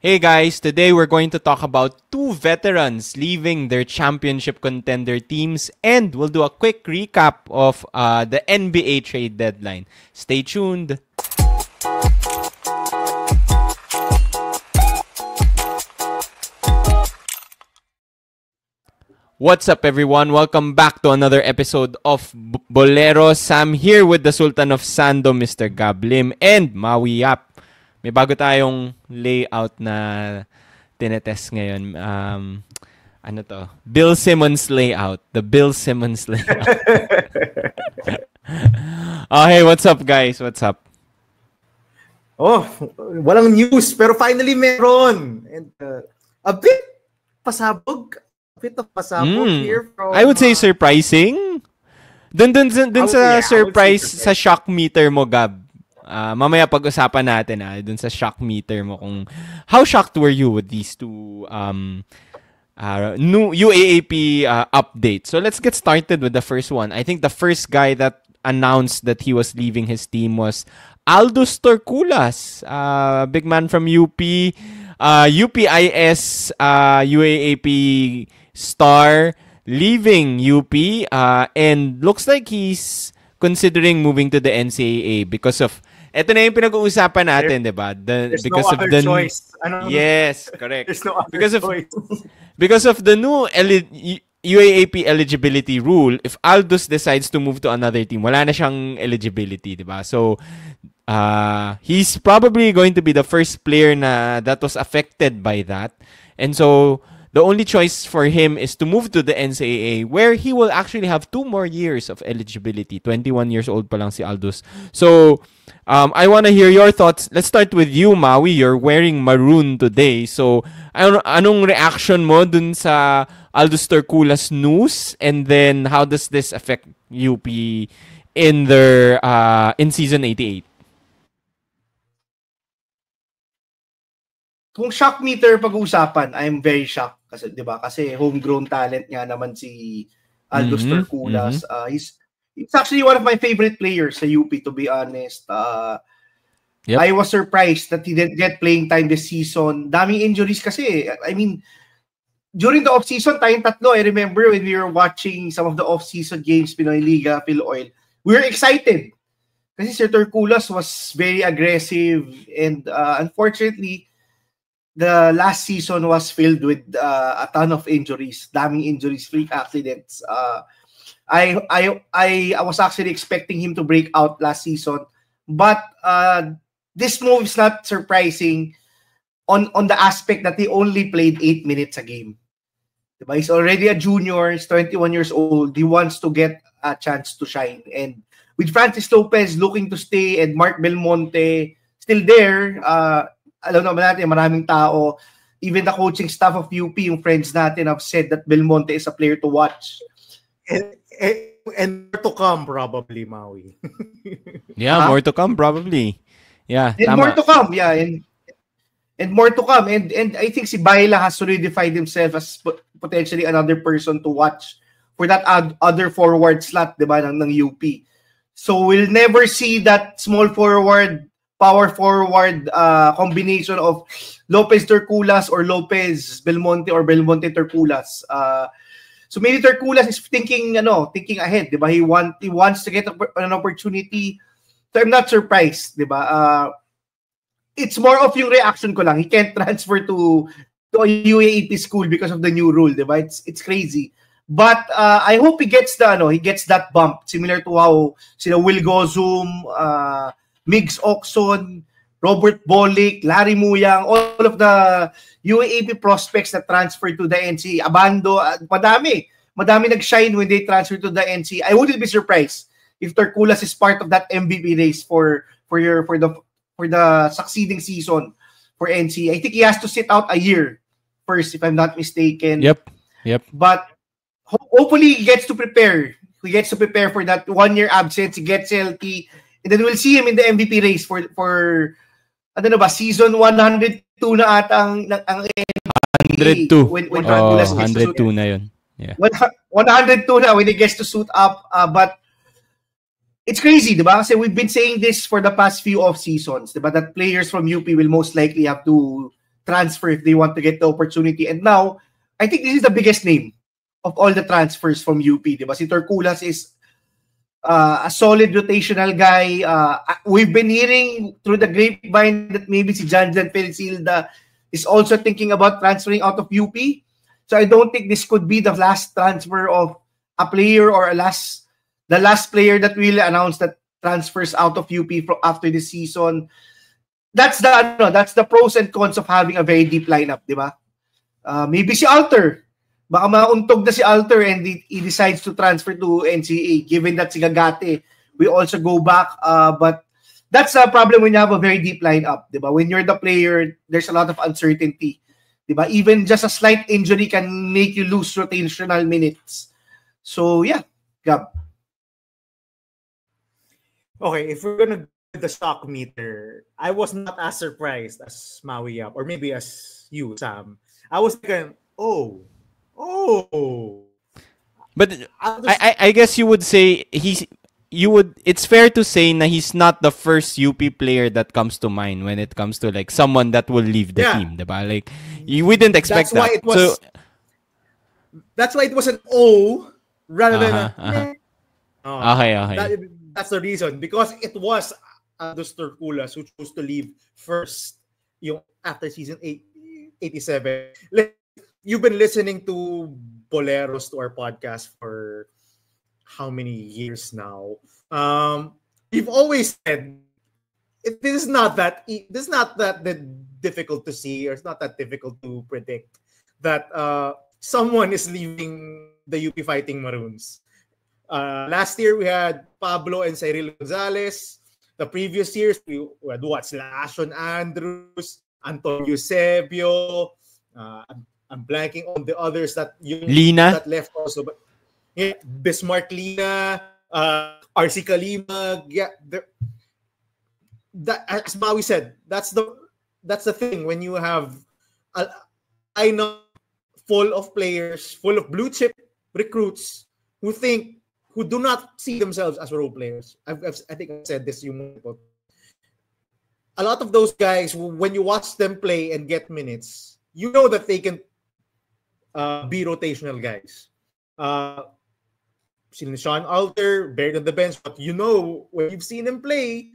Hey guys, today we're going to talk about two veterans leaving their championship contender teams, and we'll do a quick recap of the NBA trade deadline. Stay tuned. What's up everyone? Welcome back to another episode of Bolero. Sam here with the Sultan of Sando, Mr. Gablim, and Maui Yap. May bago tayong layout na tinetest ngayon. Ano to? Bill Simmons layout. The Bill Simmons layout. Oh, hey, what's up guys? What's up? Oh, walang news pero finally meron. And a bit pasabog. Here from, I would say surprising. Dun sa surprise sa shock meter mo, Gab. Mamaya pag-usapan natin dun sa shock meter mo kung how shocked were you with these two new UAAP updates. So let's get started with the first one. I think the first guy that announced that he was leaving his team was Aldous Torculas, big man from UP, UPIS, UAAP star, leaving UP, and looks like he's considering moving to the NCAA because of ito na yung pinag-uusapan natin, diba? Because no of the choice. Yes, correct. There's no other choice. Because of the new UAAP eligibility rule, if Aldous decides to move to another team, wala na siyang eligibility, diba? So he's probably going to be the first player that was affected by that. And so the only choice for him is to move to the NCAA, where he will actually have 2 more years of eligibility. 21 years old pa lang si Aldous. So, I want to hear your thoughts. Let's start with you, Maui. You're wearing maroon today. So, anong reaction mo dun sa Aldous Torculas news? And then, how does this affect UP in their in season 88? Kung shock meter pag-uusapan, I'm very shocked kasi 'di ba? Kasi homegrown talent nga naman si Aldous Torculas. He's actually one of my favorite players sa UP, to be honest. I was surprised that he didn't get playing time this season. Daming injuries kasi. I mean, during the off-season, tayong tatlo, I remember when we were watching some of the off-season games, Pinoy Liga, Phil-Oil, we were excited. Kasi Sir Torculas was very aggressive and unfortunately, the last season was filled with a ton of injuries, daming injuries, freak accidents. I was actually expecting him to break out last season, but this move is not surprising on the aspect that he only played 8 minutes a game. Diba? He's already a junior, he's 21 years old, he wants to get a chance to shine. And with Francis Lopez looking to stay and Mark Belmonte still there, alam naman natin, maraming tao, even the coaching staff of UP, yung friends natin have said that Belmonte is a player to watch. And more to come, probably, Maui. Yeah, more to come, probably. Yeah, and tama. More to come, yeah. And more to come. And I think si Baila has solidified himself as potentially another person to watch for that other forward slot, diba, ng UP. So we'll never see that small forward, power forward combination of Lopez Torculas or Lopez Belmonte or Belmonte Torculas. So maybe Torculas is thinking ahead, diba? He wants to get an opportunity. So I'm not surprised, diba? It's more of yung reaction ko lang. He can't transfer to a UAAP school because of the new rule, diba? It's crazy. But I hope he gets that bump, similar to how sila Will Gozum, Migs Oxon, Robert Bolick, Larry Muyang, all of the UAAP prospects that transferred to the NC, Abando, madami nag-shine when they transferred to the NC. I wouldn't be surprised if Torculas is part of that MVP race for the succeeding season for NC. I think he has to sit out a year first, if I'm not mistaken. Yep. But hopefully he gets to prepare. He gets to prepare for that 1-year absence. He gets healthy. And then we'll see him in the MVP race for season 102 na ata ang NBA. 102. When 102 na yun. Yeah. 102 na when he gets to suit up. But it's crazy, diba? Kasi we've been saying this for the past few off seasons, diba? That players from UP will most likely have to transfer if they want to get the opportunity. And now, I think this is the biggest name of all the transfers from UP. Diba? Si Torculas is a solid rotational guy. We've been hearing through the grapevine that maybe si Janjan Felicilda is also thinking about transferring out of UP. So I don't think this could be the last transfer of a player or the last player that will announce that transfers out of UP after the season. That's the pros and cons of having a very deep lineup, di ba? Maybe si Alter. Baka mauntog na si Alter and he decides to transfer to NCA given that si Gagate we also go back. But that's a problem when you have a very deep lineup, di ba? When you're the player, there's a lot of uncertainty. Di ba? Even just a slight injury can make you lose rotational minutes. So, yeah. Gab. Okay, if we're gonna go with the stock meter, I was not as surprised as Maui Yap, or maybe as you, Sam. I was thinking, But I guess you would say it's fair to say na he's not the first UP player that comes to mind when it comes to like someone that will leave the team, diba? Like we didn't expect that. That's why it was an O rather than Okay. That's the reason, because it was Aldous Torculas who chose to leave first after season 87. You've been listening to Boleros, to our podcast, for how many years now? We've always said this is not that difficult to see, or it's not that difficult to predict that someone is leaving the UP Fighting Maroons. Last year we had Pablo and Cyril Gonzalez. The previous years we had Ashon Andrews, Antonio Eusebio. I'm blanking on the others that left also, but yeah, Bismarck Lina, RC Kalimag. Yeah, as Maui said, that's the thing when you have a lineup full of players, full of blue chip recruits who do not see themselves as role players. I think I've said this multiple. A lot of those guys, when you watch them play and get minutes, you know that they can be rotational guys. Sean Alter, buried on the bench, but when you've seen him play,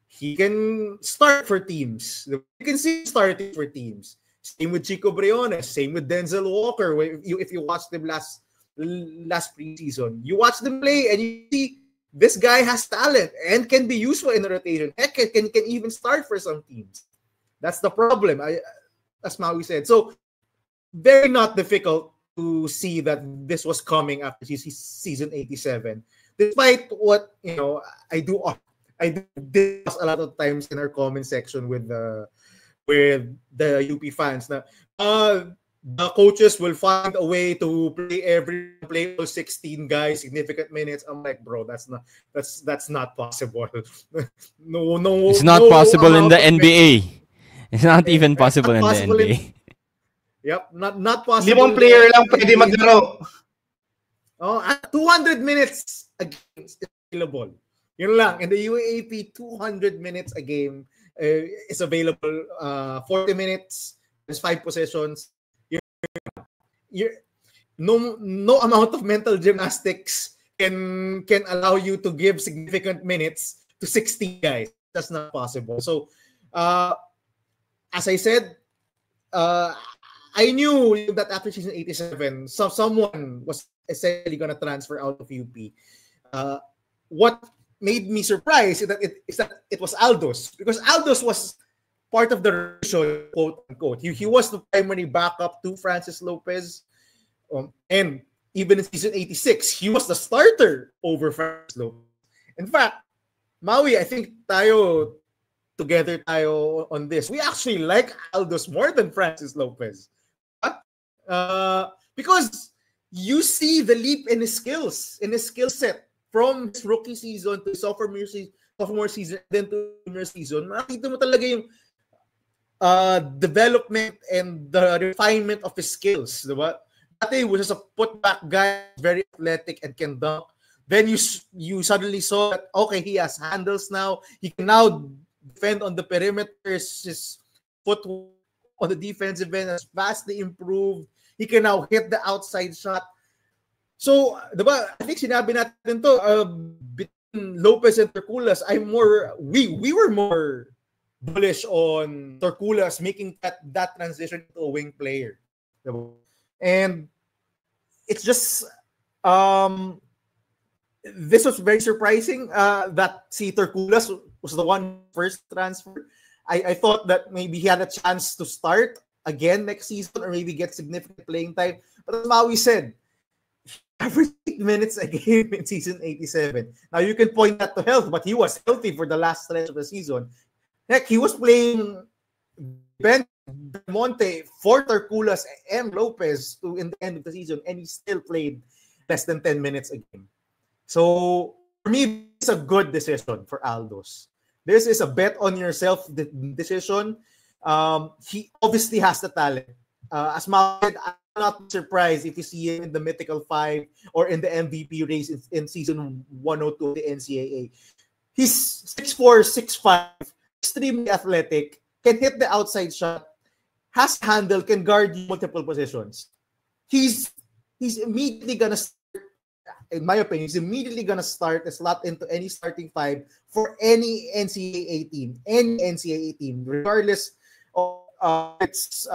he can start for teams. You can see him starting for teams. Same with Chico Briones, same with Denzel Walker. If you watched them last preseason, you watch them play and you see this guy has talent and can be useful in the rotation. Heck, can even start for some teams. That's the problem. As Maui said. So very not difficult to see that this was coming after season 87. Despite what I do this a lot of times in our comment section with the UP fans. Now, the coaches will find a way to play all 16 guys significant minutes. I'm like, bro, that's not possible. no, it's not possible in the NBA. It's not even possible in the NBA. Yep, not possible. 5 player lang pwede maglaro. 200 minutes a game is available. Yun lang. In the UAAP, 200 minutes a game is available. 40 minutes, there's 5 possessions. No amount of mental gymnastics can allow you to give significant minutes to 60 guys. That's not possible. So, as I said, I knew that after season 87, someone was essentially going to transfer out of UP. What made me surprised is that it was Aldous, because Aldous was part of the reason, quote unquote. He was the primary backup to Francis Lopez, and even in season 86, he was the starter over Francis Lopez. In fact, Maui, I think together on this. We actually like Aldous more than Francis Lopez. Because you see the leap in his skills, in his skill set from his rookie season to sophomore season, then to junior season. Makita mo talaga yung development and the refinement of his skills. Diba? Dati he was just a putback guy, very athletic and can dunk. Then you suddenly saw that, okay, he has handles now. He can now defend on the perimeter. His footwork on the defensive end has vastly improved. He can now hit the outside shot. So, diba, I think sinabi natin to, between Lopez and Torculas, we were more bullish on Torculas making that transition to a wing player. Diba? And it's just, this was very surprising that Torculas was the one first transfer. I thought that maybe he had a chance to start again next season or maybe get significant playing time. But as Maui said, average 8 minutes a game in season 87. Now, you can point that to health, but he was healthy for the last stretch of the season. Heck, he was playing Monte for Torculas and Lopez in the end of the season, and he still played less than 10 minutes a game. So, for me, it's a good decision for Aldos. This is a bet on yourself decision. He obviously has the talent. As Mao said, I'm not surprised if you see him in the Mythical 5 or in the MVP race in season 102 of the NCAA. He's 6'4", 6'5", extremely athletic, can hit the outside shot, has handle, can guard multiple positions. He's immediately gonna start, in my opinion, he's immediately gonna start a slot into any starting 5 for any NCAA team, regardless of it's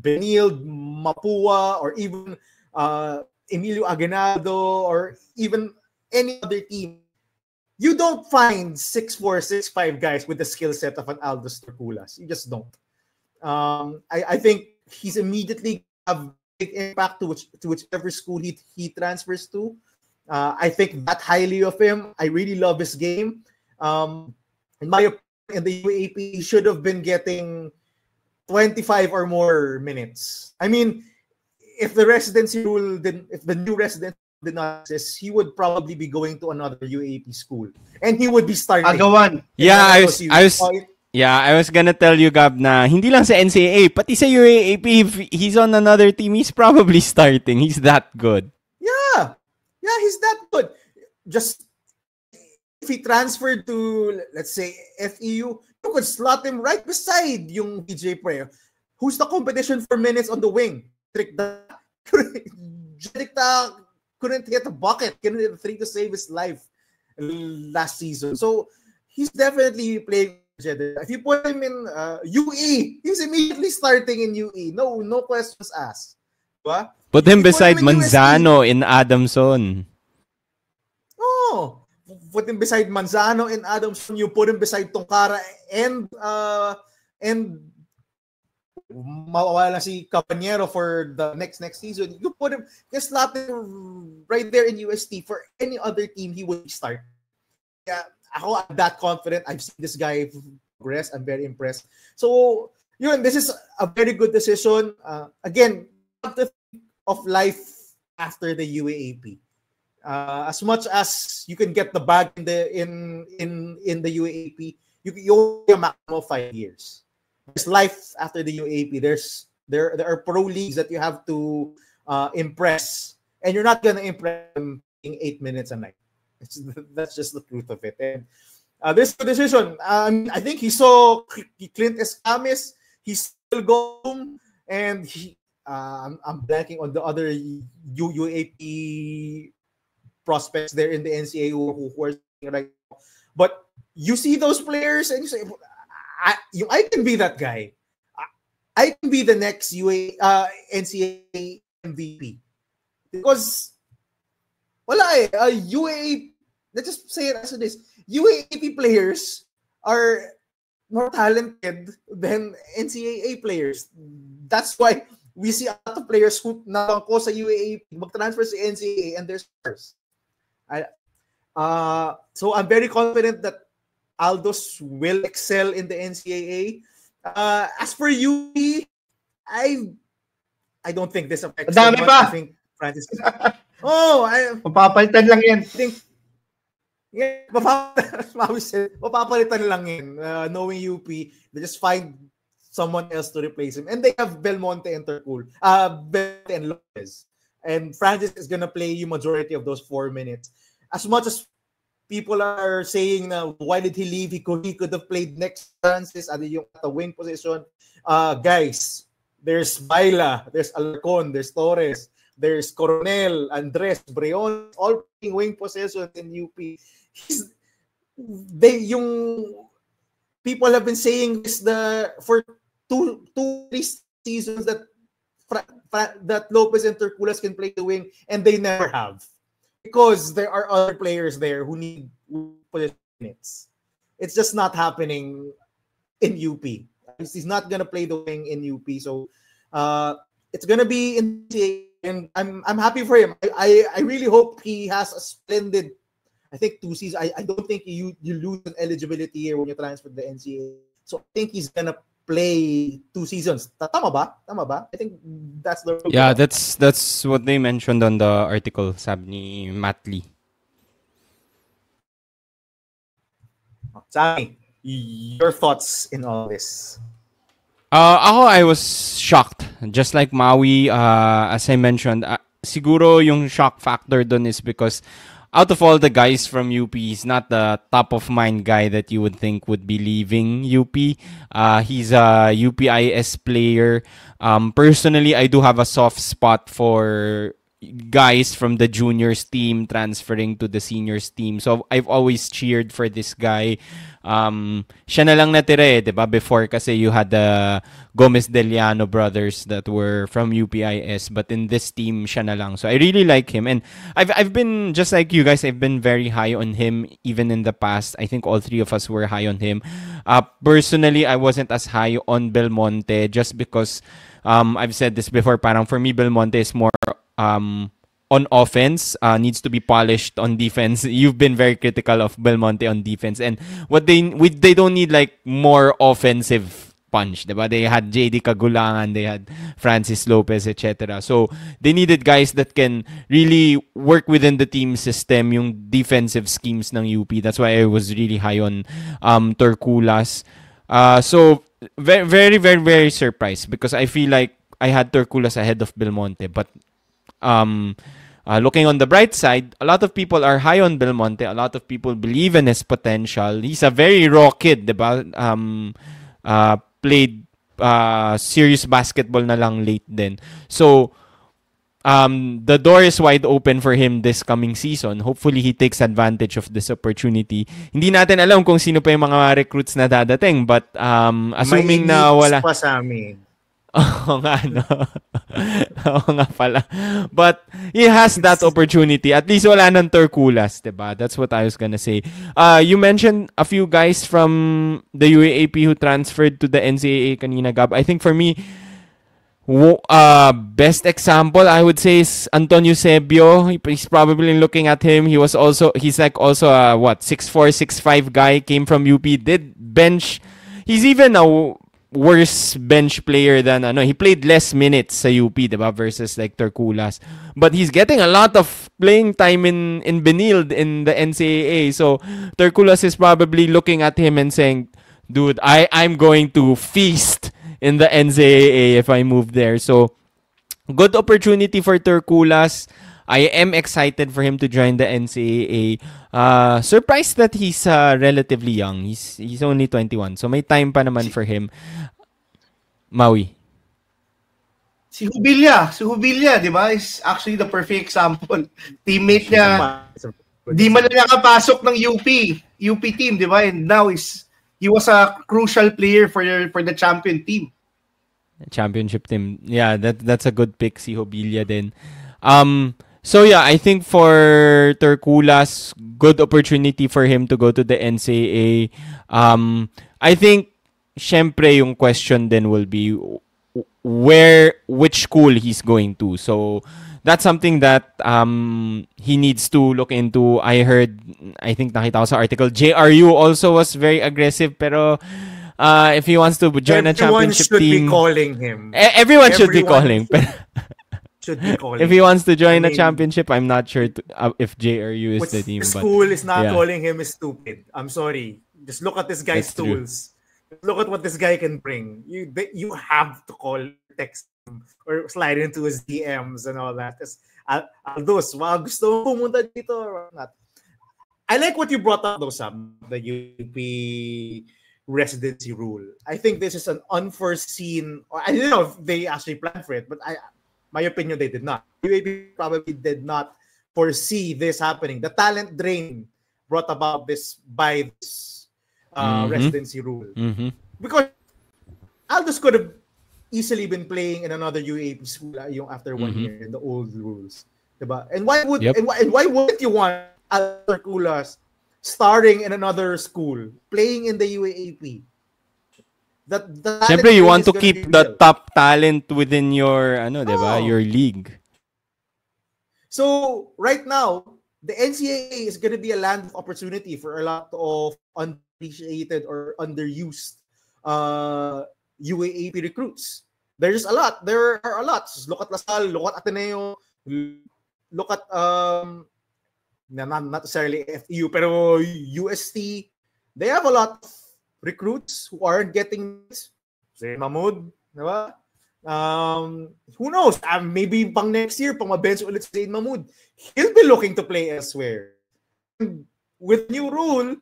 Benilde, Mapua, or even Emilio Aguinaldo, or even any other team. You don't find 6'4", 6'5" guys with the skill set of an Aldos Torculas. You just don't. I think he's immediately have big impact to whichever school he transfers to. I think that highly of him. I really love his game. In my opinion, in the UAP, he should have been getting 25 or more minutes. I mean, if the new residency did not exist, he would probably be going to another UAP school, and he would be starting. Agawan. Yeah, I was gonna tell you, Gab, na hindi lang sa NCAA, pati sa UAAP, if he's on another team, he's probably starting. He's that good. Yeah, he's that good. Just if he transferred to, let's say, FEU, you could slot him right beside yung DJ Preo. Who's the competition for minutes on the wing? Jedikta couldn't hit a bucket, couldn't hit a 3 to save his life last season. So he's definitely playing. If you put him in UE, he's immediately starting in UE. No questions asked. Diba? Put him beside Manzano in Adamson. Oh, put him beside Manzano and Adamson. You put him beside Tongkara and mawawala si Cabanero for the next season. You put him, just slot him right there in UST. For any other team, he would start. Yeah, I'm that confident. I've seen this guy progress. I'm very impressed. So, this is a very good decision. Again, of life after the UAAP. As much as you can get the bag in the UAAP, you only have a maximum of 5 years. There's life after the UAAP. There are pro leagues that you have to impress, and you're not gonna impress them in 8 minutes a night. That's just the truth of it. And this decision, I think he saw Clint Escamis. He's still going, and I'm blanking on the other UAP prospects there in the NCAA who are right now. But you see those players, and you say, I can be that guy. I can be the next NCAA MVP. Because UAP, let's just say it as it is. UAP players are more talented than NCAA players. That's why we see a lot of players who nakako sa UAP mag-transfer sa NCAA and they're stars. So I'm very confident that Aldos will excel in the NCAA. As for UE, I don't think this affects Dami much. pa. I think Francis. Papalitan lang yan. I think mapapalitan lang yan. Knowing UP, they just find someone else to replace him. And they have Belmonte and Belmonte and Lopez. And Francis is gonna play you majority of those 4 minutes. As much as people are saying na why did he leave? He could have played next Francis at the wing position. Guys, there's Baila, there's Alarcon, there's Torres, there's Coronel, Andres, Breon, all playing wing positions in UP. People have been saying this for two three seasons that Lopez and Terculas can play the wing, and they never have. Because there are other players there who need minutes. It's just not happening in UP. He's not gonna play the wing in UP, so it's gonna be in NCAA, and I'm happy for him. I really hope he has a splendid. I think 2 seasons. I don't think you lose an eligibility here when you transfer to the NCAA. So I think he's gonna play 2 seasons. Tama ba? I think that's the... Yeah, that's what they mentioned on the article, sabi ni Matt Lee. Sammy, your thoughts in all this? I was shocked. Just like Maui, as I mentioned, siguro yung shock factor dun is because out of all the guys from UP, he's not the top of mind guy that you would think would be leaving UP. He's a UPIS player. Personally, I do have a soft spot for guys from the juniors team transferring to the seniors team. So I've always cheered for this guy. Siya na lang natira eh, diba? Before kasi you had the Gomez Deliano brothers that were from UPIS, but in this team siya na lang. So I really like him, and I've been just like you guys. I've been very high on him even in the past. I think all three of us were high on him. Personally, I wasn't as high on Belmonte just because I've said this before. Parang for me, Belmonte is more on offense, needs to be polished on defense. You've been very critical of Belmonte on defense, and they don't need like more offensive punch, diba? They had JD Kagulangan, they had Francis Lopez, etc. So they needed guys that can really work within the team system, yung defensive schemes ng UP. That's why I was really high on Terculas. So very, very, very, very surprised because I feel like I had Terculas ahead of Belmonte, but looking on the bright side, a lot of people are high on Belmonte. A lot of people believe in his potential. He's a very raw kid, diba? Played serious basketball na lang late din. So, the door is wide open for him this coming season. Hopefully, he takes advantage of this opportunity. Hindi natin alam kung sino pa yung mga recruits na dadating, but assuming na wala... pa sa amin. Oo nga, no? Oo nga pala. But he has that opportunity. At least wala ng Terculas, diba? That's what I was gonna say. You mentioned a few guys from the UAAP who transferred to the NCAA kanina, Gab. I think for me, best example, I would say, is Antonio Sebio. He's probably looking at him. He's like also a 6'4", 6'5" guy, came from UP, did bench. He's even a worse bench player than he played less minutes sa UP, diba, versus like Terculas, but he's getting a lot of playing time in Benilde in the NCAA. So Terculas is probably looking at him and saying, dude, I'm going to feast in the NCAA if I move there. So good opportunity for Terculas. I am excited for him to join the NCAA. Surprised that he's relatively young. He's only 21. So may time pa naman for him. Maui. Si Hubilia, di ba? Is actually the perfect example. Teammate niya, di man na nakapasok ng UP team, di ba? And now he was a crucial player for the champion team. Championship team. Yeah, that's a good pick, si Hubilia din. So yeah, I think for Terculas, good opportunity for him to go to the NCAA. I think, syempre, yung question then will be which school he's going to. So that's something that he needs to look into. I think nakita ko sa article, JRU also was very aggressive, pero if he wants to join a championship team, everyone should be calling. If he wants to join a championship, I'm not sure if JRU is the team. The school is not calling him is stupid. I'm sorry. Just look at this guy's tools. Look at what this guy can bring. You have to call, text him, or slide into his DMs and all that. Aldous, gusto mo pumunta dito or not? I like what you brought up, though, Sam, the UAP residency rule. I think this is an unforeseen. I don't know if they actually planned for it, but my opinion, they did not. UAP probably did not foresee this happening. The talent drain brought about this by this residency rule. Because Aldous could have easily been playing in another UAP school after 1 year in the old rules. Diba? And why wouldn't you want Alter Kulas starring in another school, playing in the UAAP? Siyempre, you want to keep the top talent within your diba? Your league. So right now, the NCAA is going to be a land of opportunity for a lot of unappreciated or underused UAAP recruits. There's a lot. There are a lot. Just look at LaSalle, look at Ateneo, look at not necessarily FEU, pero UST. They have a lot of recruits who aren't getting this. Say Mahmoud, diba? Who knows? Maybe pang next year, pang mabench ulit si Mahmoud. He'll be looking to play elsewhere. And with new rule,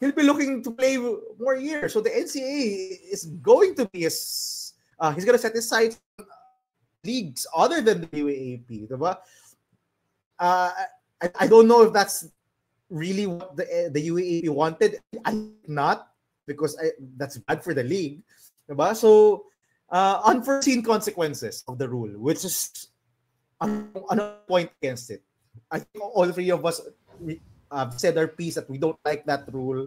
he'll be looking to play more years. So the NCAA is going to be he's going to set his sights on leagues other than the UAAP, diba? I don't know if that's really what the UAAP wanted. I think not, because that's bad for the league, diba? So unforeseen consequences of the rule, which is another point against it. I think all three of us said our piece that we don't like that rule,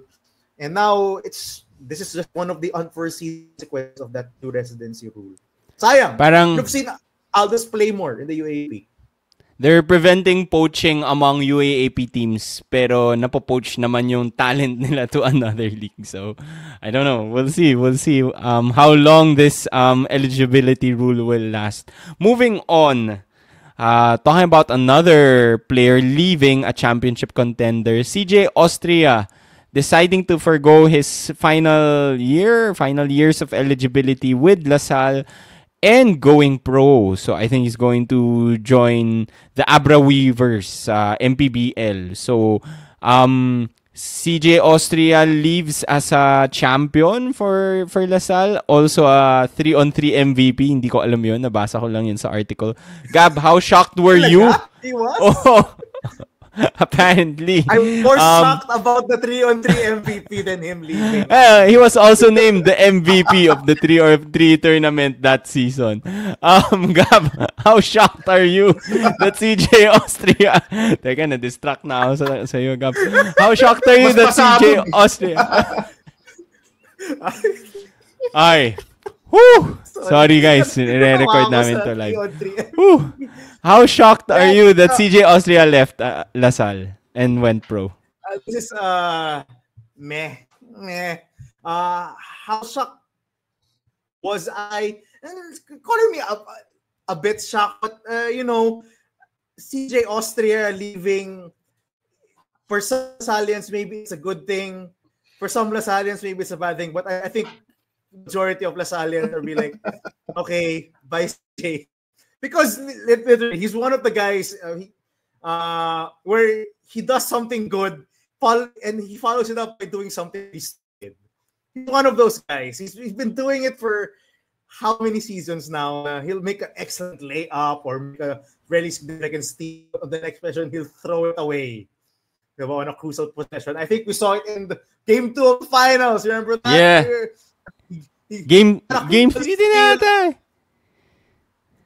and now this is just one of the unforeseen consequences of that new residency rule. Sayang, you've seen Aldous play more in the UAAP. They're preventing poaching among UAAP teams, pero napopoach naman yung talent nila to another league. So, I don't know. We'll see how long this eligibility rule will last. Moving on, talking about another player leaving a championship contender, CJ Austria, deciding to forgo his final years of eligibility with LaSalle and going pro. So I think he's going to join the Abra Weavers, MPBL. So CJ Austria leaves as a champion for LaSalle. Also a 3-on-3 MVP. Hindi ko alam yun. Nabasa ko lang yun sa article. Gab, how shocked were you? He was? Oh, apparently. I'm more shocked about the 3-on-3 MVP than him leaving. He was also named the MVP of the 3-on-3 tournament that season. Gab, how shocked are you that CJ Austria... Teka, na-distract na ako sa iyo, Gab. How shocked are you that CJ Austria... Ay. Woo! Sorry guys, i-record namin to live. Woo! How shocked are you that CJ Austria left LaSalle and went pro? This is meh. How shocked was I? Calling me a bit shocked, but CJ Austria leaving, for some LaSallians maybe it's a good thing. For some LaSallians maybe it's a bad thing. But I think majority of LaSallians will be like, okay, bye CJ. Because literally, he's one of the guys where he does something good and he follows it up by doing something stupid. He's one of those guys. He's been doing it for how many seasons now? He'll make an excellent layup or make a really significant steal. On the next possession, he'll throw it away on a crucial possession. I think we saw it in the Game 2 of the finals. Remember that? Yeah. Game 3 din yata.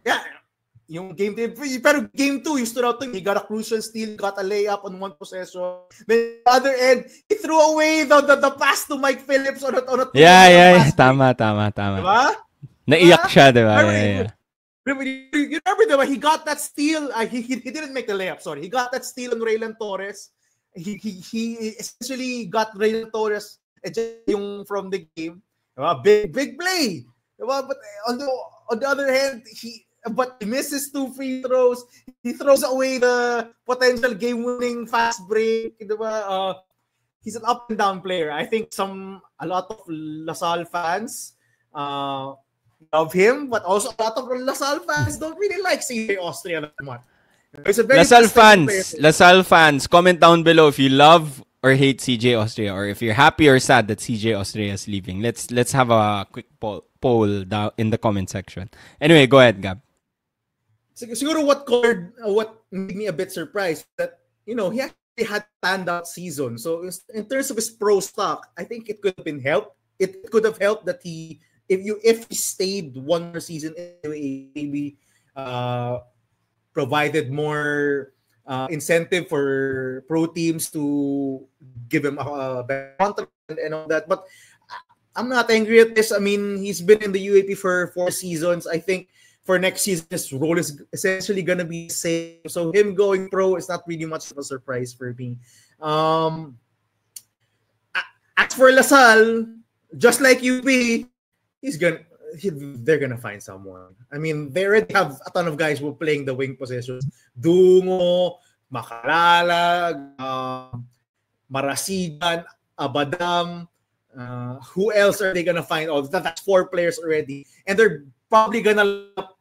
Yeah. Yung game 3, pero game 2, he stood out to him. He got a crucial steal, got a layup on one possession. Then the other end, he threw away the pass to Mike Phillips on a Yeah. Tama. Diba? Naiyak siya, diba? Yeah. You remember, diba? He got that steal. He didn't make the layup, sorry. He got that steal on Raylan Torres. He essentially got Raylan Torres yung from the game. Diba? Big play. Diba? But on the other hand, he misses 2 free throws. He throws away the potential game-winning fast break. Diba? He's an up and down player. I think a lot of LaSalle fans love him, but also a lot of LaSalle fans don't really like CJ Austria that much. LaSalle fans, comment down below if you love or hate CJ Austria, or if you're happy or sad that CJ Austria is leaving. Let's have a quick poll down in the comment section. Anyway, go ahead, Gab. Siguro what made me a bit surprised that he actually had standout season. So in terms of his pro stock, I think it could have been helped. It could have helped that if he stayed one more season, maybe provided more incentive for pro teams to give him a better contract and all that. But I'm not angry at this. I mean, he's been in the UAP for 4 seasons. I think for next season, his role is essentially going to be the same. So him going pro is not really much of a surprise for me. As for LaSalle, just like UP, they're gonna find someone. I mean, they already have a ton of guys who are playing the wing positions. Dungo, Makalalag, Marasigan, Abadam. Who else are they gonna find? Oh, that's 4 players already, and they're probably gonna up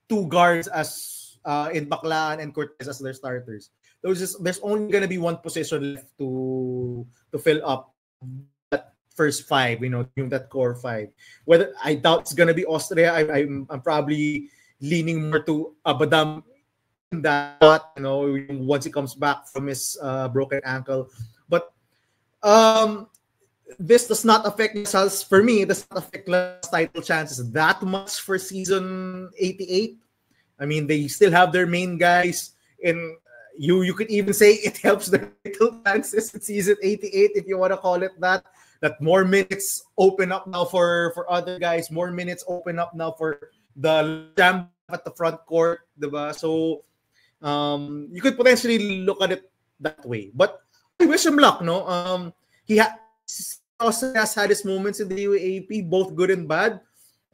2 guards as in Baclaan and Cortez as their starters. There's only gonna be 1 position left to fill up that first 5, that core 5. Whether I doubt it's gonna be Austria, I'm probably leaning more to Abadam in that, once he comes back from his broken ankle. But this does not affect us. For me, it does not affect last title chances that much for season 88. I mean, they still have their main guys, and you could even say it helps their title chances in season 88, if you want to call it that. That more minutes open up now for other guys. More minutes open up now for the jam at the front court, diba? So you could potentially look at it that way. But I wish him luck, no? He also has had his moments in the UAAP, both good and bad,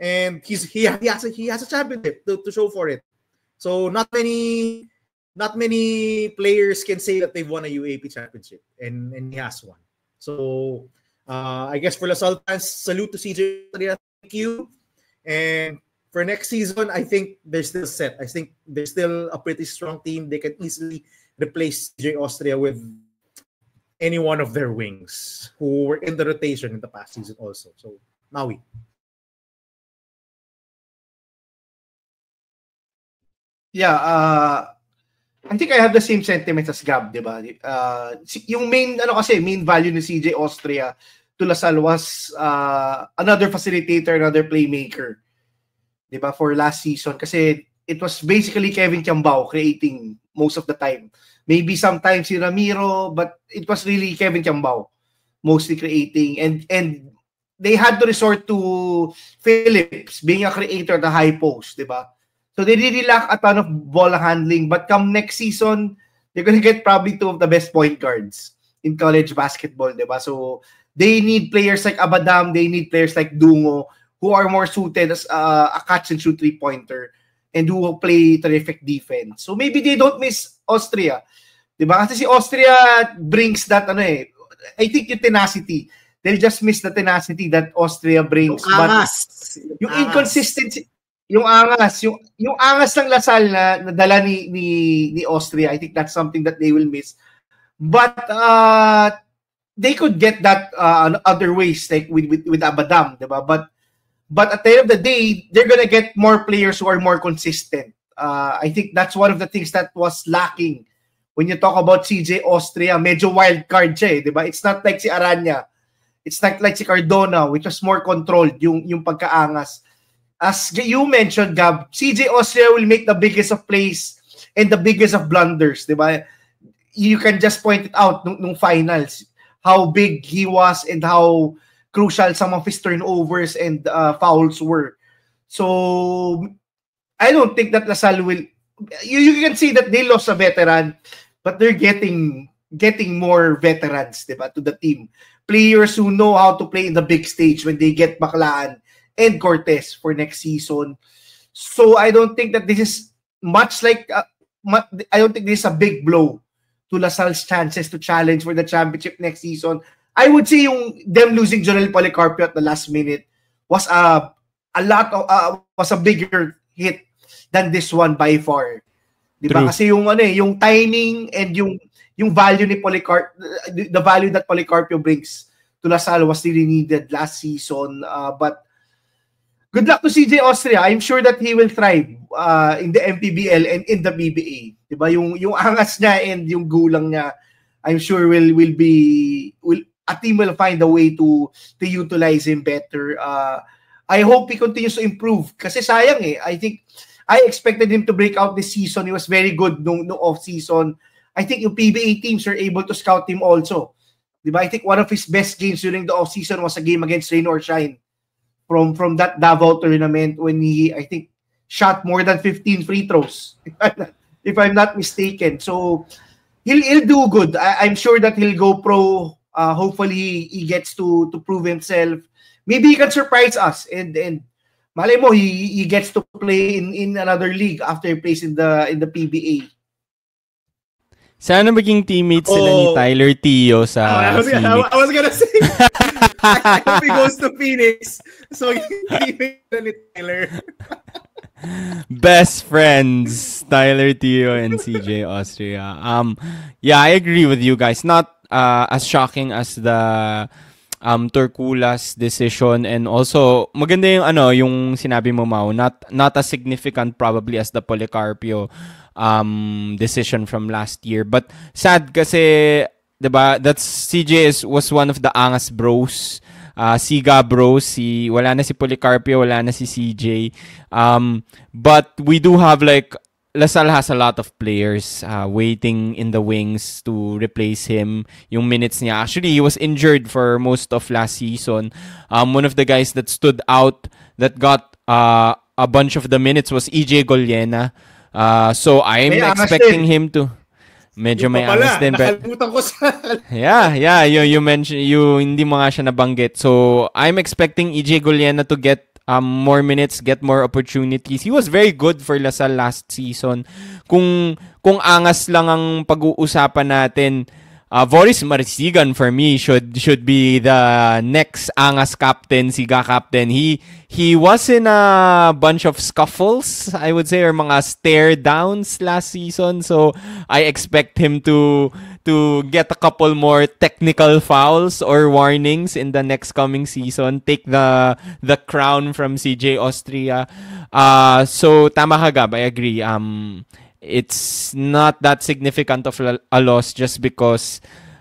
and he has a championship to show for it. So not many players can say that they've won a UAAP championship, and he has one. So I guess for LaSalle fans, salute to CJ Austria. Thank you. And for next season, I think they're still set. I think they're still a pretty strong team. They can easily replace CJ Austria with any one of their wings who were in the rotation in the past season also. So, Maui. Yeah, I think I have the same sentiments as Gab, di ba? Yung main value ni CJ Austria to LaSalle was another facilitator, another playmaker. Di ba? For last season. Kasi it was basically Kevin Tiambao creating most of the time. Maybe sometimes si Ramiro, but it was really Kevin Tiambao mostly creating. And they had to resort to Phillips being a creator at the high post, di ba? So they really lack a ton of ball handling. But come next season, they're going to get probably 2 of the best point guards in college basketball, di ba? So they need players like Abadam, they need players like Dungo, who are more suited as a catch-and-shoot 3-pointer and who play terrific defense. So maybe they don't miss Austria. Diba? Kasi si Austria brings that, I think yung tenacity. They'll just miss the tenacity that Austria brings. Yung inconsistency, yung angas ng LaSalle na dala ni Austria, I think that's something that they will miss. But they could get that other ways, like with Abadam, diba? But at the end of the day, they're gonna get more players who are more consistent. I think that's one of the things that was lacking when you talk about CJ Austria. Medyo wild card siya, diba? It's not like si Aranya. It's not like si Cardona, which was more controlled, yung pagkaangas. As you mentioned, Gab, CJ Austria will make the biggest of plays and the biggest of blunders, diba? You can just point it out nung finals, how big he was and how crucial some of his turnovers and fouls were. So I don't think that LaSalle will. You can see that they lost a veteran, but they're getting more veterans, diba, to the team. Players who know how to play in the big stage when they get Baclaan and Cortez for next season. So I don't think that this is much like. I don't think this is a big blow to LaSalle's chances to challenge for the championship next season. I would say them losing Jonel Policarpio at the last minute was was a bigger hit than this one by far. Diba? Kasi yung timing and yung yung value ni the value that Policarpio brings to LaSalle was really needed last season. But good luck to CJ Austria. I'm sure that he will thrive in the MPBL and in the PBA. Diba? Yung angas niya and yung gulang niya, I'm sure a team will find a way to utilize him better. I hope he continues to improve kasi sayang I think I expected him to break out this season. He was very good no off-season. I think yung PBA teams are able to scout him also. Diba? I think one of his best games during the off-season was a game against Rain or Shine from that Davao tournament when he, I think, shot more than 15 free throws, if I'm not mistaken. So he'll do good. I'm sure that he'll go pro. Hopefully he gets to prove himself. Maybe he can surprise us and malay mo he gets to play in another league after he plays in the PBA. Sana maging teammates sila ni Tyler Teo sa Phoenix. I was gonna say, I hope he goes to Phoenix. So, teammates ni Tyler. Best friends, Tyler Teo and CJ Austria. Yeah, I agree with you guys. Not as shocking as the Torculas decision, and also maganda yung sinabi mo, Mau, not as significant probably as the Policarpio decision from last year, but sad kasi, diba, that's CJ was one of the Angas bros, Siga bros, wala na si Policarpio, wala na si CJ, but we do have LaSalle has a lot of players waiting in the wings to replace him. Yung minutes niya. Actually, he was injured for most of last season. One of the guys that stood out that got a bunch of the minutes was EJ Golyena. So I'm expecting him to medyo may angas din. Nakalimutan ko sa... Yeah. You mentioned, hindi mo nga siya nabanggit. So I'm expecting EJ Golyena to get more minutes, get more opportunities. He was very good for LaSalle last season. Kung angas lang ang pag-uusapan natin, Voris Marsigan for me should be the next angas captain, Siga captain. He was in a bunch of scuffles, I would say, or mga stare downs last season. So I expect him to get a couple more technical fouls or warnings in the next coming season. Take the crown from CJ Austria. So tama ka, Gab, I agree. It's not that significant of a loss just because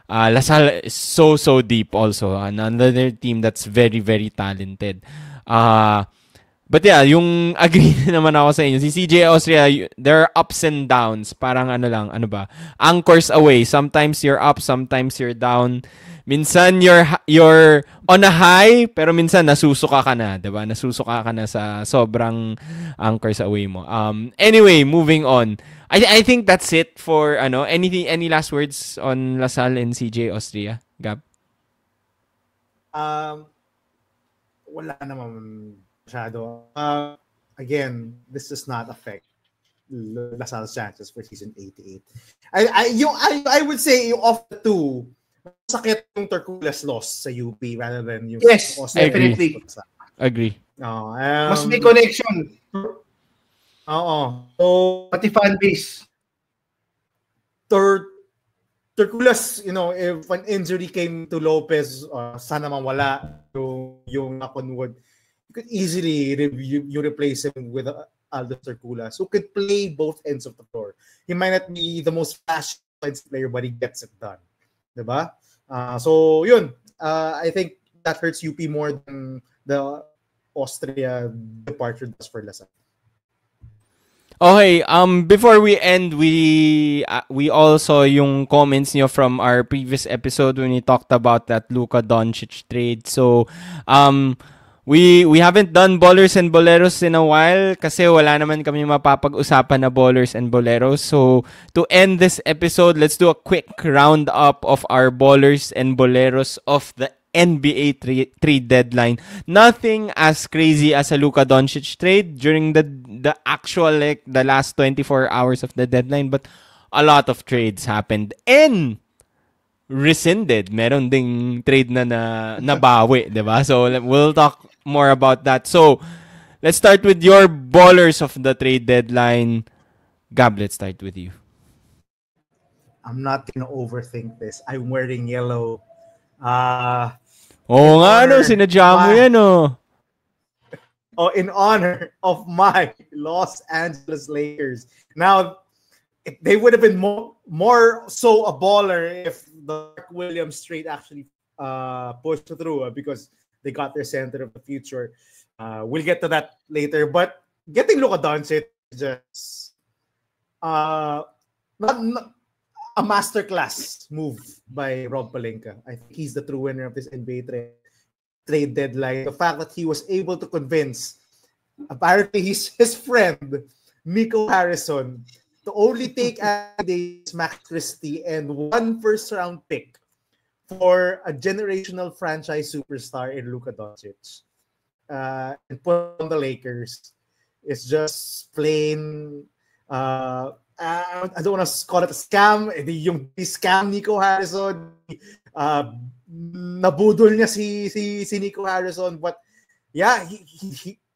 LaSalle is so deep also. Another team that's very, very talented. But yeah, yung agree naman ako sa inyo. Si CJ Austria, there are ups and downs. Parang ano ba? Anchors away. Sometimes you're up, sometimes you're down. Minsan you're on a high, pero minsan nasusuka ka na, 'di ba? Nasusuka ka na sa sobrang anchors away mo. Anyway, moving on. I think that's it for any last words on LaSalle and CJ Austria, Gab? Wala naman masyado. Again, this does not affect LaSalle's chances for season 88. I would say of the two, sakit yung Torculas loss sa UP rather than yung yes, definitely. Agree. Mas may connection. Oo. So, pati fan base. Torculas, if an injury came to Lopez, sana mawala yung knock on wood, you could easily replace him with Aldo Torculas, who could play both ends of the floor. He might not be the most fast player, but he gets it done. Diba? So, yun. I think that hurts UP more than the Austria departure does for LaSalle. Okay, before we end, we all saw yung comments nyo from our previous episode when we talked about that Luka Doncic trade. So, we haven't done Ballers and Boleros in a while kasi wala naman kami mapapag-usapan na Ballers and Boleros. So, to end this episode, let's do a quick roundup of our Ballers and Boleros of the NBA trade deadline. Nothing as crazy as a Luka Doncic trade during the actual the last 24 hours of the deadline, but a lot of trades happened and rescinded. Meron ding trade na nabawi, 'di ba? So we'll talk more about that. So let's start with your ballers of the trade deadline. Gab, let's start with you. I'm not gonna overthink this. I'm wearing yellow. Oo nga, honor sinadya mo my- yan, in honor of my Los Angeles Lakers. Now, they would have been more so a baller if the Mark Williams trade actually pushed through because they got their center of the future. We'll get to that later. But getting Luka Doncic is just not a masterclass move by Rob Pelinka. I think he's the true winner of this NBA trade deadline. The fact that he was able to convince apparently his friend Nico Harrison to only take Anthony Davis, Max Christie, and one first-round pick for a generational franchise superstar in Luka Doncic. And put on the Lakers. It's just plain... I don't want to call it a scam. Yung scam Nico Harrison, nabudol niya si Nico Harrison. But yeah,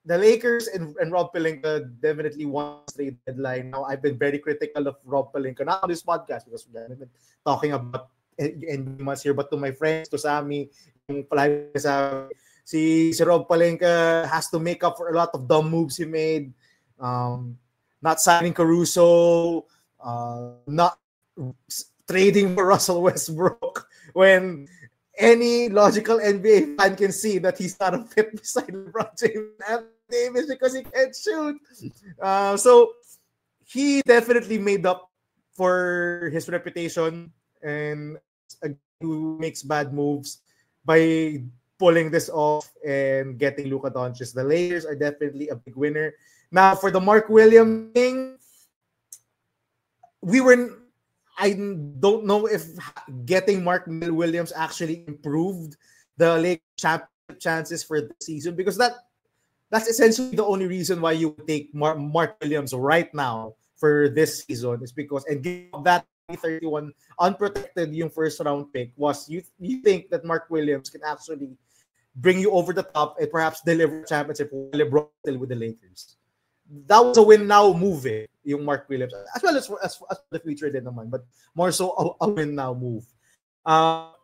the Lakers and Rob Pelinka definitely won the trade deadline. Now, I've been very critical of Rob Pelinka, not on this podcast because we haven't been talking about NBA months here, but to my friends, to Sammy, yung palagi sa si Rob Pelinka has to make up for a lot of dumb moves he made. Not signing Caruso, not trading for Russell Westbrook when any logical NBA fan can see that he's not a fit beside LeBron James and Davis because he can't shoot. So he definitely made up for his reputation and who makes bad moves by pulling this off and getting Luka Doncic. The Lakers are definitely a big winner. Now, for the Mark Williams thing, I don't know if getting Mark Williams actually improved the Lakers championship chances for the season because that's essentially the only reason why you would take Mark Williams right now for this season is because and give that 31 unprotected yung first round pick was you think that Mark Williams can actually bring you over the top and perhaps deliver a championship while LeBron still with the Lakers. That was a win now move yung Mark Williams as well as the future din naman, but more so a win now move.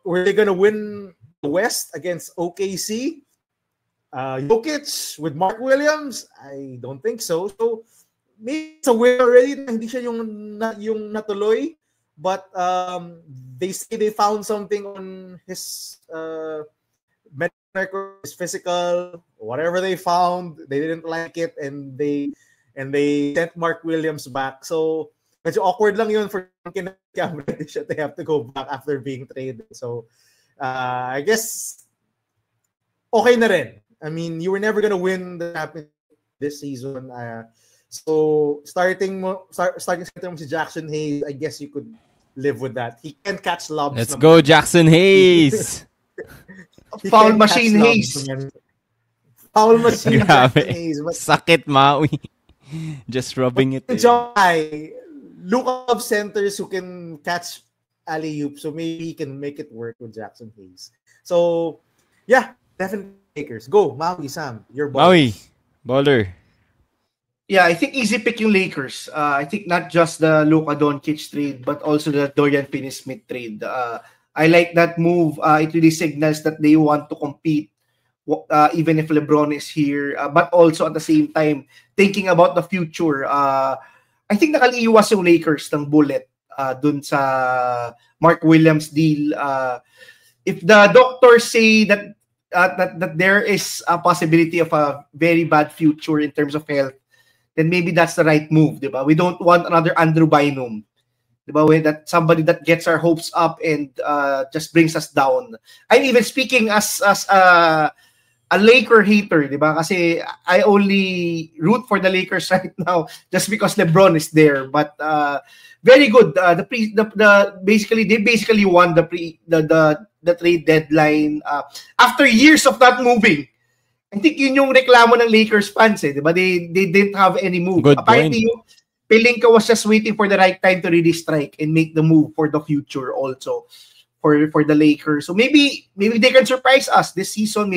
Were they gonna win the West against OKC? Jokic with Mark Williams? I don't think so. So maybe it's a win already. Hindi siya yung natuloy, but they say they found something on his medical, his physical, whatever they found, they didn't like it, and they sent Mark Williams back. So medyo awkward lang yun for Cam Reddish that they have to go back after being traded. So I guess okay na rin. I mean, you were never gonna win the championship this season. So starting center mo si Jackson Hayes, I guess you could live with that. He can catch lobs. Let's go, Jackson Hayes. Foul machine Hayes. Foul machine Grabe. Hayes. Sakit, Maui. Just rubbing it in. Look up centers who can catch alley-oop, so maybe he can make it work with Jackson Hayes. So, yeah, definitely Lakers. Go, Maui, Sam. Your ball. Maui, baller. Yeah, I think easy pick yung Lakers. I think not just the Luka Doncic trade, but also the Dorian Finney-Smith trade. I like that move. It really signals that they want to compete even if LeBron is here. But also at the same time, thinking about the future. I think nakaliiwas yung Lakers ng bullet dun sa Mark Williams deal. If the doctors say that there is a possibility of a very bad future in terms of health, then maybe that's the right move, diba? We don't want another Andrew Bynum, diba? That somebody that gets our hopes up and just brings us down. I'm even speaking as a Laker hater, diba? Kasi I only root for the Lakers right now just because LeBron is there. But very good. Basically they basically won the trade deadline after years of not moving. I think yun yung reklamo ng Lakers fans, diba? They didn't have any move. Good Apparently, point. Pelinka was just waiting for the right time to really strike and make the move for the future also for the Lakers. So maybe they can surprise us this season.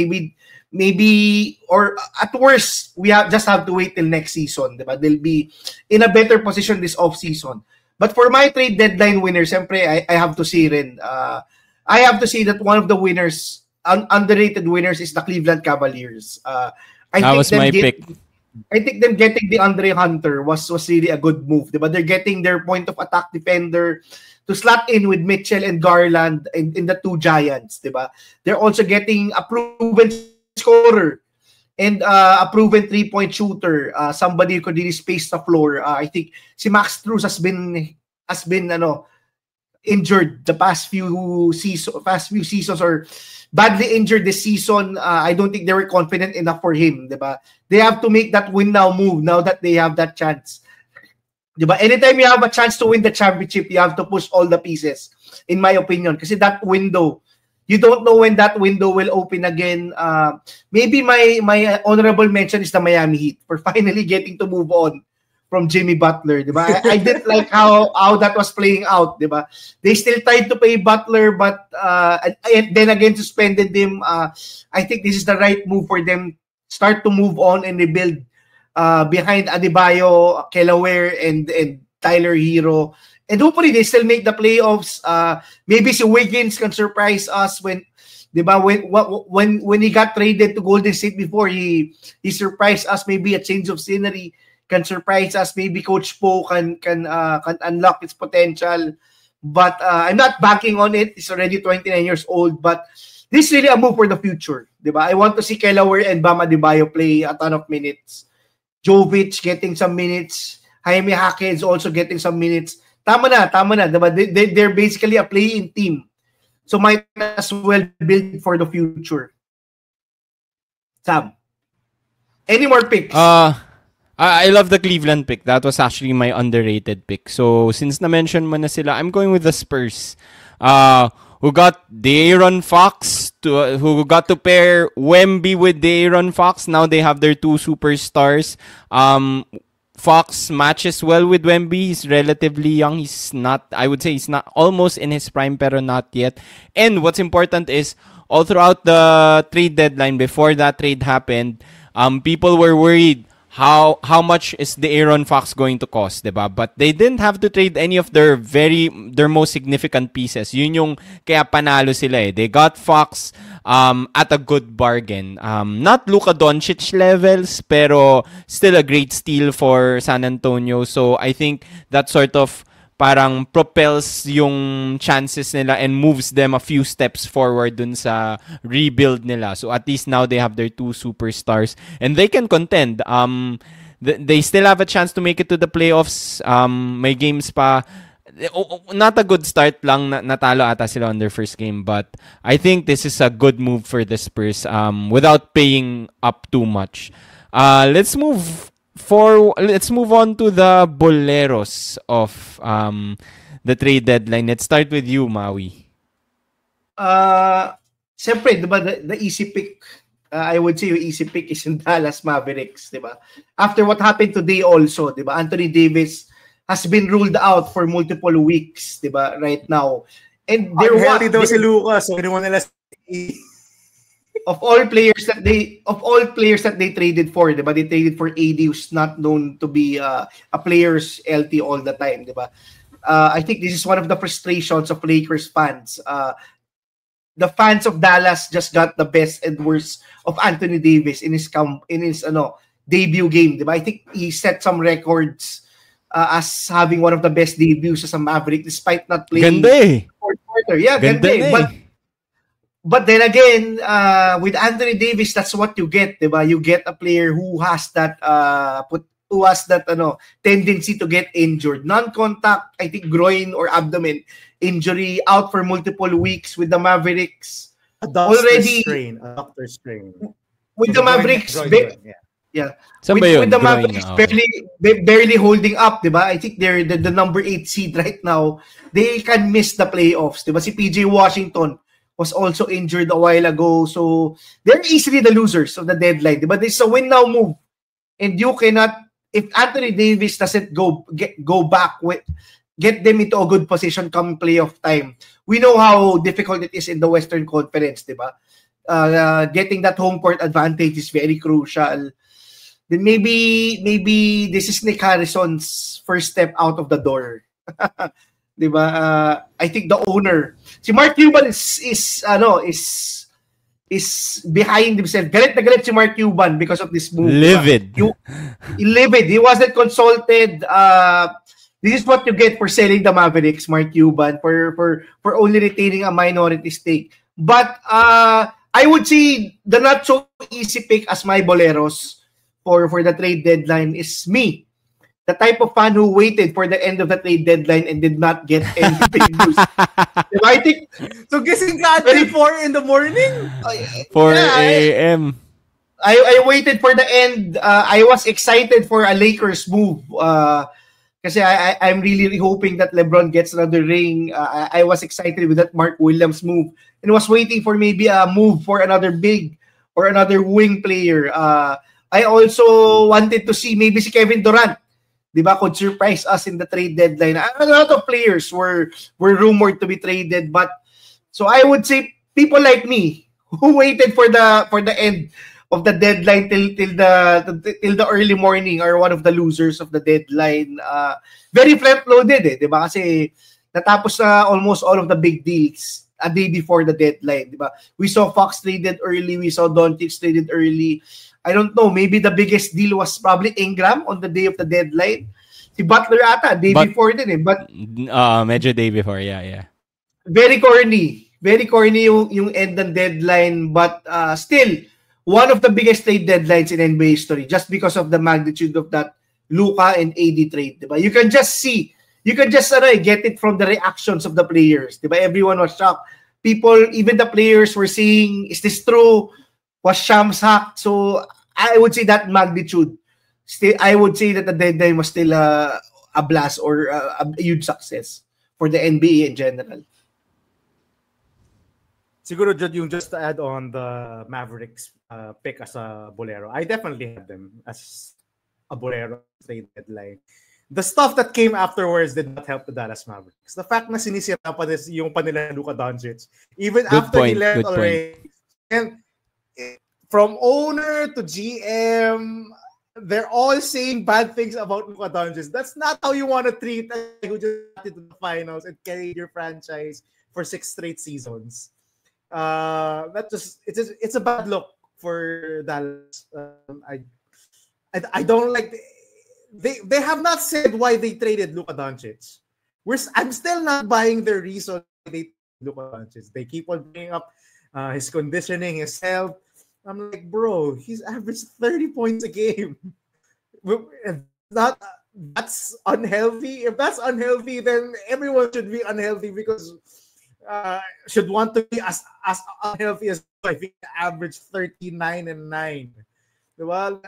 Maybe or at worst we just have to wait till next season, diba? They'll be in a better position this off season. But for my trade deadline winner, siyempre, I have to see rin. I have to say that one of the winners, underrated winners, is the Cleveland Cavaliers. That was my pick. I think them getting the Andre Hunter was really a good move. Diba? They're getting their point of attack defender to slot in with Mitchell and Garland in the two giants. Diba? They're also getting a proven scorer and a proven three-point shooter. Somebody who could really space the floor. I think si Max Strus has been injured the past few seasons or badly injured this season. I don't think they were confident enough for him, diba? They have to make that win now move now that they have that chance. Diba? Anytime you have a chance to win the championship, you have to push all the pieces, in my opinion. Kasi that window, you don't know when that window will open again. Maybe my honorable mention is the Miami Heat for finally getting to move on from Jimmy Butler, diba? I didn't like how that was playing out, diba? They still tried to pay Butler, but and then again suspended him. I think this is the right move for them. Start to move on and rebuild behind Adebayo, Kelaware, and Tyler Hero. And hopefully they still make the playoffs. Maybe si Wiggins can surprise us when, diba? When he got traded to Golden State before, he surprised us. Maybe a change of scenery can surprise us. Maybe Coach Poe can unlock its potential. But I'm not backing on it. He's already 29 years old. But this is really a move for the future. Diba? I want to see Kelaware and Bam Adebayo play a ton of minutes. Jovic getting some minutes. Jaime Jaquez also getting some minutes. Tama na. Diba? They're basically a playing team. So might as well build for the future. Sam, any more picks? I love the Cleveland pick. That was actually my underrated pick. So, since na-mention mo na sila, I'm going with the Spurs. Who got De'Aaron Fox, who got to pair Wemby with De'Aaron Fox. Now they have their two superstars. Fox matches well with Wemby. He's relatively young. He's not, I would say he's not almost in his prime, pero not yet. And what's important is, all throughout the trade deadline, before that trade happened, people were worried, how much is the De'Aaron Fox going to cost, diba? But they didn't have to trade any of their most significant pieces. Yun yung kaya panalo sila eh. They got Fox at a good bargain. Not Luka Doncic levels, pero still a great steal for San Antonio. So I think that sort of parang propels yung chances nila and moves them a few steps forward dun sa rebuild nila. So at least now they have their two superstars and they can contend. They still have a chance to make it to the playoffs. May games pa. Not a good start lang, natalo ata sila on their first game, but I think this is a good move for the Spurs without paying up too much. Let's move on to the Boleros of the trade deadline. Let's start with you, Maui. Siyempre, diba, the easy pick, I would say yung easy pick is yung Dallas Mavericks, diba? After what happened today also, diba? Anthony Davis has been ruled out for multiple weeks, diba, right now. And healthy daw si Lucas, so kinuha nila of all players that they traded for, diba? They traded for AD, who's not known to be a player's LT all the time, diba? I think this is one of the frustrations of Lakers fans. The fans of Dallas just got the best and worst of Anthony Davis in his debut game, diba? I think he set some records as having one of the best debuts as a Maverick despite not playing fourth quarter. Yeah, ganda eh. But then again, with Anthony Davis, that's what you get, diba? You get a player who has that tendency to get injured. Non-contact, I think groin or abdomen injury, out for multiple weeks with the Mavericks. A doctor strain. With the Mavericks, with the Mavericks barely holding up, diba? I think they're the number 8 seed right now. They can miss the playoffs, diba? Si PJ Washington was also injured a while ago. So they're easily the losers of the deadline. But it's a win now move. And you cannot, if Anthony Davis doesn't go back, get them into a good position come playoff time. We know how difficult it is in the Western Conference, diba? Getting that home court advantage is very crucial. Then maybe this is Nick Harrison's first step out of the door. 'Di ba? I think the owner, si Mark Cuban is behind himself. Galit na galit si Mark Cuban because of this move. Livid. Diba? Livid. He wasn't consulted. This is what you get for selling the Mavericks, Mark Cuban, for only retaining a minority stake. But I would say the not so easy pick as my Boleros for the trade deadline is me. The type of fan who waited for the end of the trade deadline and did not get anything. I think so. Gising ka until 4 in the morning. 4 a.m. I waited for the end. I was excited for a Lakers move. Kasi I'm really hoping that LeBron gets another ring. I was excited with that Mark Williams move and was waiting for maybe a move for another big or another wing player. I also wanted to see maybe si Kevin Durant, diba, could surprise us in the trade deadline. A lot of players were rumored to be traded, but so I would say people like me who waited for the end of the deadline till the early morning are one of the losers of the deadline. Very front-loaded diba? Kasi natapos na almost all of the big deals a day before the deadline, diba? We saw Fox traded early, we saw Doncic traded early. I don't know, maybe the biggest deal was probably Ingram on the day of the deadline. Si Butler ata, day before din but medyo day before, yeah. Very corny yung end ng deadline, but still one of the biggest trade deadlines in NBA history just because of the magnitude of that Luka and AD trade, diba? You can just get it from the reactions of the players, diba? Everyone was shocked. People, even the players were saying, is this true? Was Shams hacked? So I would say that magnitude. Still, I would say that the deadline was still a blast or a huge success for the NBA in general. Siguro, Judd, yung just to add on the Mavericks pick as a Bolero, I definitely had them as a Bolero trade deadline. The stuff that came afterwards did not help the Dallas Mavericks. The fact na sinisira pa yung panila Luka Doncic, even after he left already. And from owner to GM, they're all saying bad things about Luka Doncic. That's not how you want to treat a guy who just got into the finals and carried your franchise for 6 straight seasons. It's a bad look for Dallas. I don't like they have not said why they traded Luka Doncic. I'm still not buying their reason why they traded Luka Doncic. They keep on bringing up his conditioning, his health. I'm like, bro, he's averaged 30 points a game. That's unhealthy. If that's unhealthy, then everyone should be unhealthy because should want to be as unhealthy as I think average 39 and 9. Well,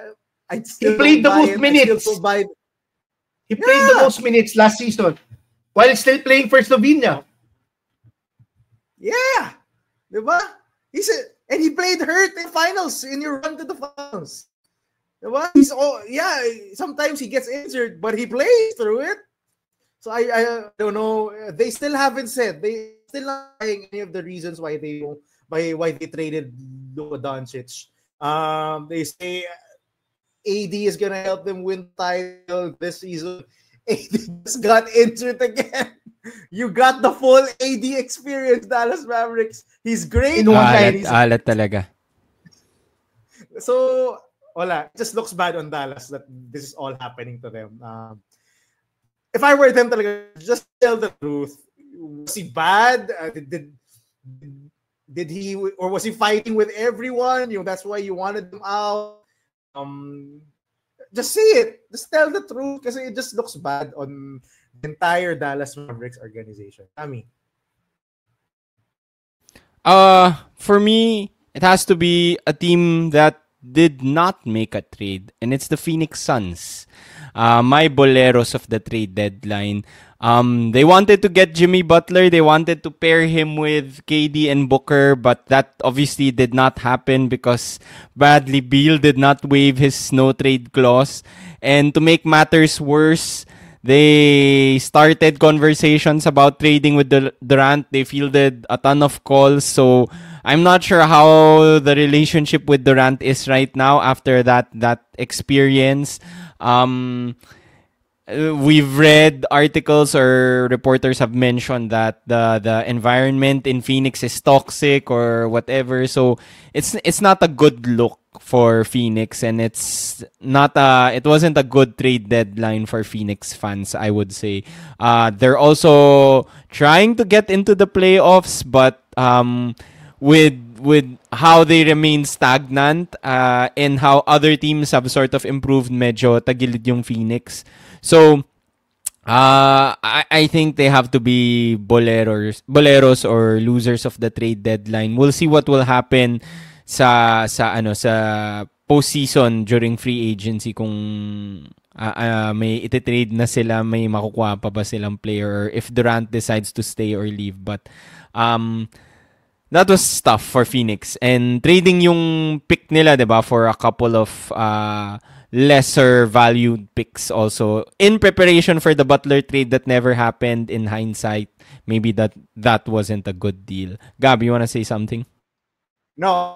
he played the most minutes. He played the most minutes last season while still playing for Slovenia. Yeah. Diba? And he played hurt in finals in your run to the finals. Diba? Sometimes he gets injured, but he plays through it. So I don't know. They still haven't said. They still not saying any of the reasons why they traded Luka Doncic. They say AD is gonna help them win title this season. AD just got injured again. You got the full AD experience, Dallas Mavericks. He's great. Alat talaga. So, wala. It just looks bad on Dallas that this is all happening to them. If I were them talaga, just tell the truth. Was he bad? Did he, or was he fighting with everyone? That's why you wanted him out. Just say it. Just tell the truth because it just looks bad on the entire Dallas Mavericks organization. Ami. For me, it has to be a team that did not make a trade, and it's the Phoenix Suns. My boleros of the trade deadline. They wanted to get Jimmy Butler. They wanted to pair him with KD and Booker, but that obviously did not happen because Bradley Beal did not waive his no trade clause. And to make matters worse, they started conversations about trading with Durant. They fielded a ton of calls. So I'm not sure how the relationship with Durant is right now after that experience. we've read articles or reporters have mentioned that the environment in Phoenix is toxic or whatever. So it's not a good look for Phoenix, and it wasn't a good trade deadline for Phoenix fans, I would say. They're also trying to get into the playoffs, but with how they remain stagnant and how other teams have sort of improved, medyo tagilid yung Phoenix. So I think they have to be boleros or losers of the trade deadline. We'll see what will happen sa postseason during free agency kung may ititrade na sila, may makukuha pa ba silang player, or if Durant decides to stay or leave. But that was tough for Phoenix. And trading yung pick nila, diba, for a couple of lesser valued picks also in preparation for the Butler trade that never happened. In hindsight, maybe that wasn't a good deal. Gab, you wanna say something? No,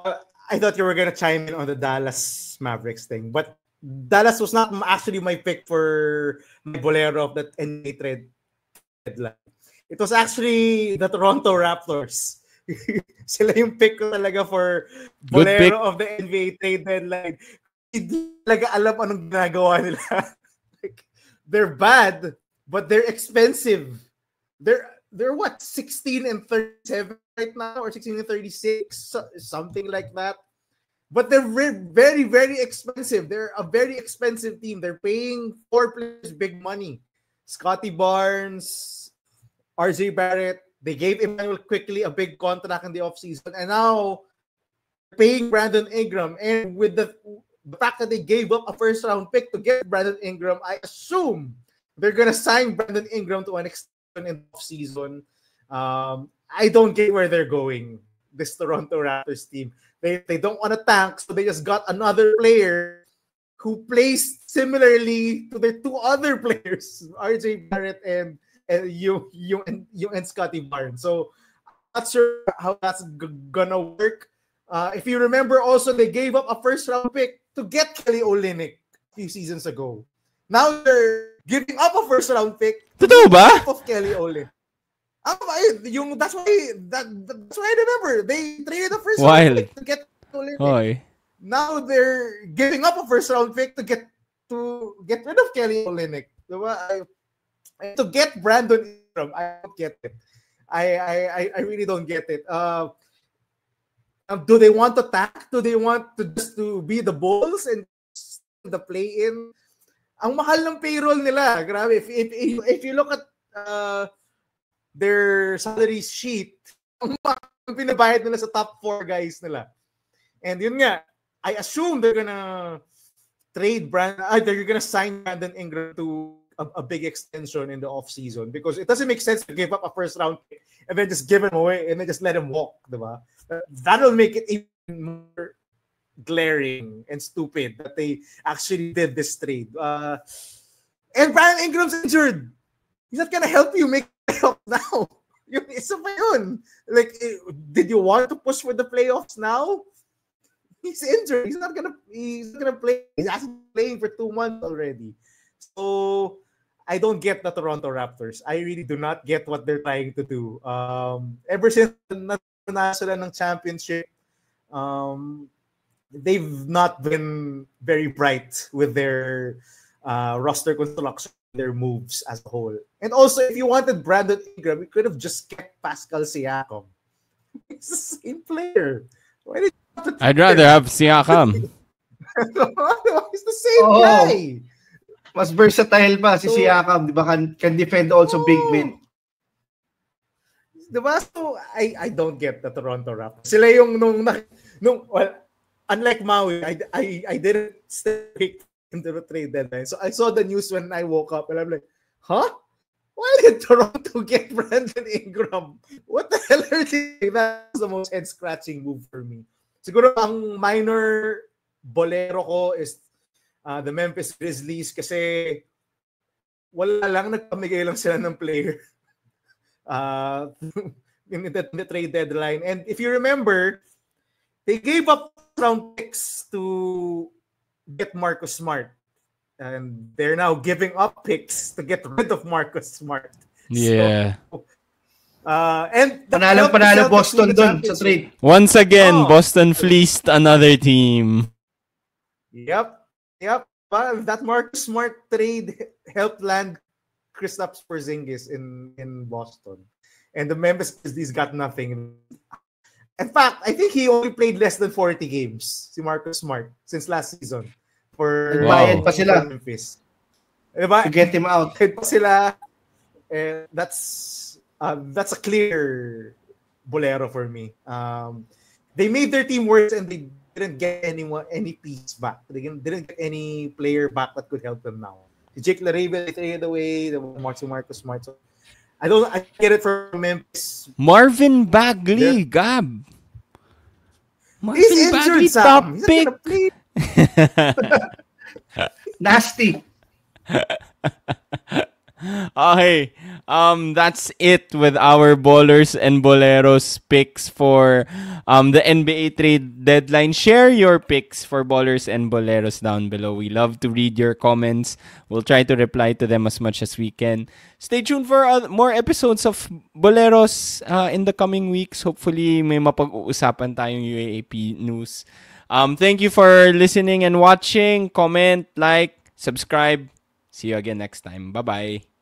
I thought you were gonna chime in on the Dallas Mavericks thing, but Dallas was not actually my pick for my bolero of that NBA trade deadline. It was actually the Toronto Raptors. Sila yung pick ko talaga for bolero of the NBA trade deadline. Hindi talaga alam anong ginagawa nila. Like, they're bad, but they're expensive. They're what, 16 and 37 right now, or 16 and 36, something like that. But they're very, very expensive. They're a very expensive team. They're paying 4 players big money. Scotty Barnes, RJ Barrett. They gave Emmanuel Quickly a big contract in the offseason. And now paying Brandon Ingram. And with the fact that they gave up a first-round pick to get Brandon Ingram, I assume they're going to sign Brandon Ingram to an extension in the offseason. I don't get where they're going, this Toronto Raptors team. They don't want to tank, so they just got another player who plays similarly to their 2 other players, RJ Barrett and Scotty Barnes. So I'm not sure how that's gonna work. If you remember, also they gave up a first-round pick to get Kelly Olynyk a few seasons ago. Now they're giving up a first-round pick Totoo ba? of Kelly Olynyk. That's why I remember they traded the first round pick to get Olynyk. Oy. Now they're giving up a first-round pick to get rid of Kelly Olynyk. Diba? To get Brandon Ingram, I don't get it. I really don't get it. Do they want to tack? Do they want to just to be the Bulls and the play-in? Ang mahal ng payroll nila. Grabe. If you look at their salary sheet, ang pinabayad nila sa top 4 guys nila. And yun nga, I assume they're gonna they're gonna sign Brandon Ingram to a big extension in the offseason, because it doesn't make sense to give up a first round pick and then just give him away and then just let him walk, diba? That'll make it even more glaring and stupid that they actually did this trade. And Brandon Ingram's injured. He's not gonna help you make playoffs now. Isa pa yun. Like, did you want to push for the playoffs now? He's injured. He's not gonna play. He's actually playing for 2 months already. So I don't get the Toronto Raptors. I really do not get what they're trying to do. Ever since nanalo sila ng championship, they've not been very bright with their roster construction, their moves as a whole. And also, if you wanted Brandon Ingram, you could have just kept Pascal Siakam. It's the same player. Why did you have to I'd rather have Siakam. He's the same guy. Mas versatile pa si Siakam, di ba? Can defend also big men. Diba? So, I don't get the Toronto Raptors. Sila yung well, unlike Maui, I didn't stay into the trade deadline. So I saw the news when I woke up and I'm like, huh? Why did Toronto get Brandon Ingram? What the hell are they doing? That's the most head-scratching move for me. Siguro ang minor bolero ko is the Memphis Grizzlies, kasi wala lang, nagpamigay lang sila ng player in the trade deadline. And if you remember, they gave up round picks to get Marcus Smart. and they're now giving up picks to get rid of Marcus Smart. Yeah. So, and Panalo Boston dun sa trade. Once again, Boston fleeced another team. Yep. Well, that Marcus Smart trade helped land Kristaps Porzingis in Boston, and the Memphis Grizzlies got nothing. In fact, I think he only played less than 40 games, si Marcus Smart, since last season. Bayad pa sila. Memphis. Diba? To get him out. Bayad pa sila. That's a clear bolero for me. They made their team worse and they didn't get any piece back. They didn't get any player back that could help them now. Jake LaRavia, they traded away. The Marcus Smart. So I get it from Memphis. Marvin Bagley, Gab. He's injured, top pick. Nasty. Okay. That's it with our bowlers and boleros picks for the NBA trade deadline. Share your picks for bowlers and boleros down below. We love to read your comments. We'll try to reply to them as much as we can. Stay tuned for more episodes of Boleros in the coming weeks. Hopefully may mapag-uusapan tayong UAAP news. Thank you for listening and watching. Comment, like, subscribe. See you again next time. Bye-bye.